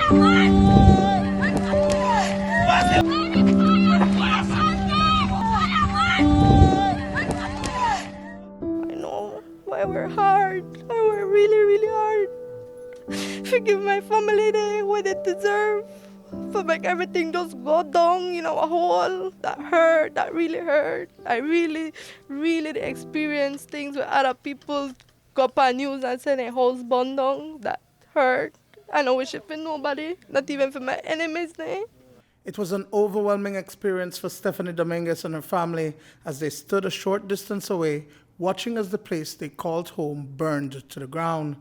I know why we're hard. Why we're really, really hard. Forgive my family they what they deserve. For make everything just go down, a hole. That hurt, that really hurt. I really, really experienced things where other people go up on news and say their house burned down. That hurt. I don't wish it for nobody, not even for my enemies. It was an overwhelming experience for Stephanie Dominguez and her family as they stood a short distance away, watching as the place they called home burned to the ground.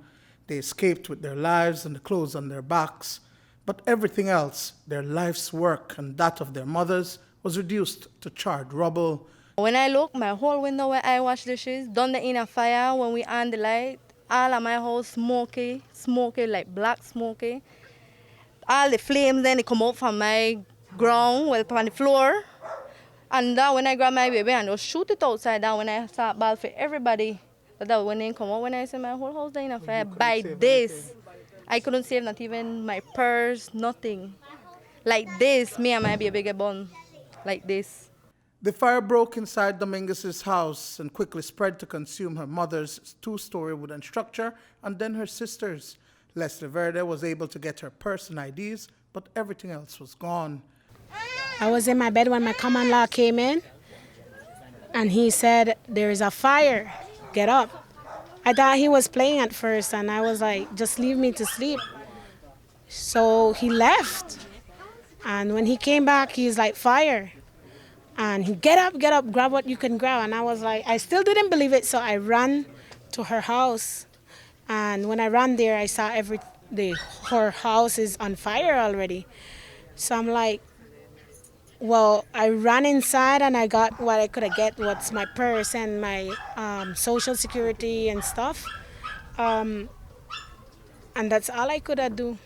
They escaped with their lives and the clothes on their backs, but everything else, their life's work and that of their mothers, was reduced to charred rubble. When I look, my whole window where I wash dishes, done the inner fire when we on the light, all of my house smoky, like black smoky. All the flames then they come out from my ground, well, on the floor. And then when I grab my baby and just shoot it outside down when I start ball for everybody. But that when they come out, when I see my whole house dying on fire, by this, I couldn't save not even my purse, nothing. Like this, me and my baby get born, like this. The fire broke inside Dominguez's house and quickly spread to consume her mother's two-story wooden structure and then her sister's. Leslie Verde was able to get her purse and IDs, but everything else was gone. I was in my bed when my common law came in, and he said, "There is a fire, get up." I thought he was playing at first, and I was like, "Just leave me to sleep." So he left, and when he came back, he's like, "Fire." And he, get up, grab what you can grab." And I was like, I still didn't believe it, so I ran to her house. And when I ran there, I saw her house is on fire already. So I'm like, well, I ran inside and I got what I could get, what's my purse and my social security and stuff. And that's all I could do.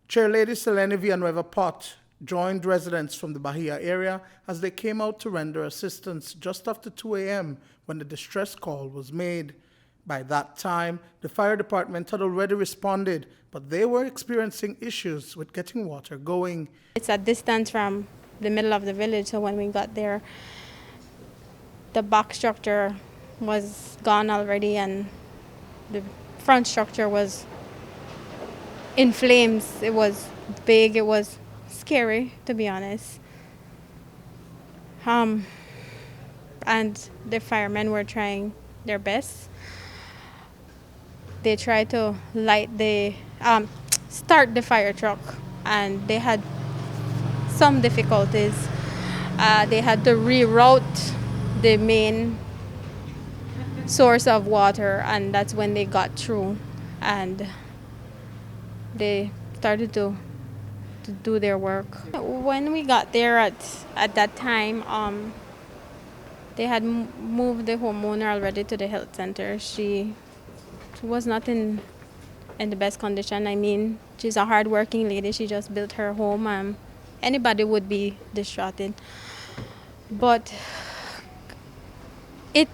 Chairlady Selene Villanueva Pott joined residents from the Bahia area as they came out to render assistance just after 2 a.m. when the distress call was made. By that time, the fire department had already responded, but they were experiencing issues with getting water going. It's a distance from the middle of the village, so when we got there, the back structure was gone already and the front structure was in flames. It was big, it was scary, to be honest. And the firemen were trying their best. They tried to start the fire truck, and they had some difficulties. They had to reroute the main source of water, and that's when they got through, and they started to do their work. When we got there at that time, they had moved the homeowner already to the health center. She was not in the best condition. I mean, she's a hard-working lady. She just built her home. Anybody would be distraught. But it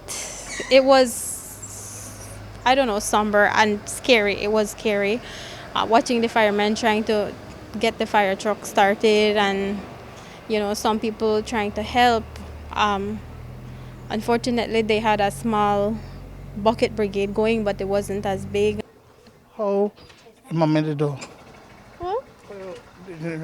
was, I don't know, somber and scary. It was scary watching the firemen trying to get the fire truck started, and some people trying to help. Unfortunately, they had a small bucket brigade going, but it wasn't as big. How Mama did do?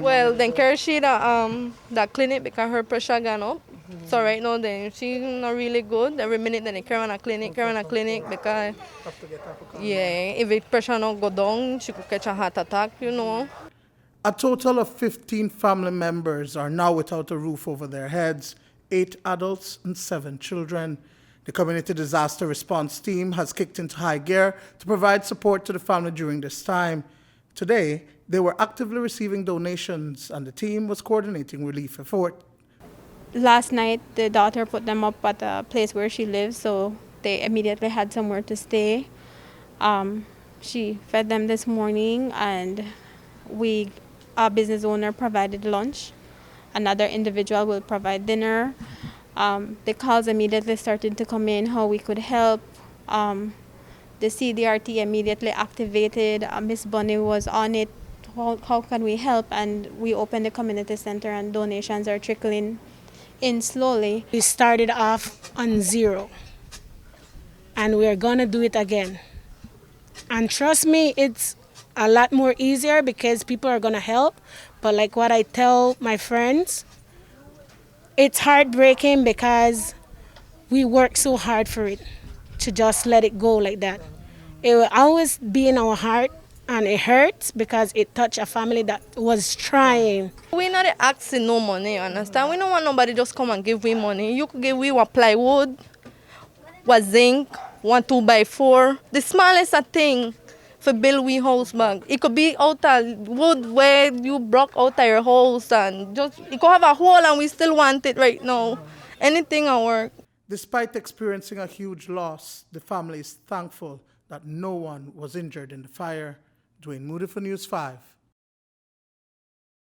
Well, then carry she that clinic because her pressure gone up. So right now then she's not really good. Every minute then they carry on a clinic because if the pressure not go down, she could catch a heart attack, A total of 15 family members are now without a roof over their heads, 8 adults and 7 children. The Community Disaster Response Team has kicked into high gear to provide support to the family during this time. Today, they were actively receiving donations, and the team was coordinating relief effort. Last night, the daughter put them up at a place where she lives, so they immediately had somewhere to stay. She fed them this morning, and our business owner provided lunch. Another individual will provide dinner. The calls immediately started to come in, how we could help. The CDRT immediately activated. Miss Bunny was on it how can we help, and we opened the community center, and donations are trickling in slowly. We started off on zero, and we're gonna do it again. And trust me, it's a lot more easier because people are gonna help. But like what I tell my friends, it's heartbreaking because we work so hard for it to just let it go like that. It will always be in our heart, and it hurts because it touched a family that was trying. We not asking no money, you understand? We don't want nobody just come and give we money. You could give we what plywood, what zinc, 1 2x4. The smallest a thing for build we house back. It could be out of wood where you broke out of your house, and just it could have a hole and we still want it right now. Anything will work. Despite experiencing a huge loss, the family is thankful that no one was injured in the fire. Duane, Moody for News 5.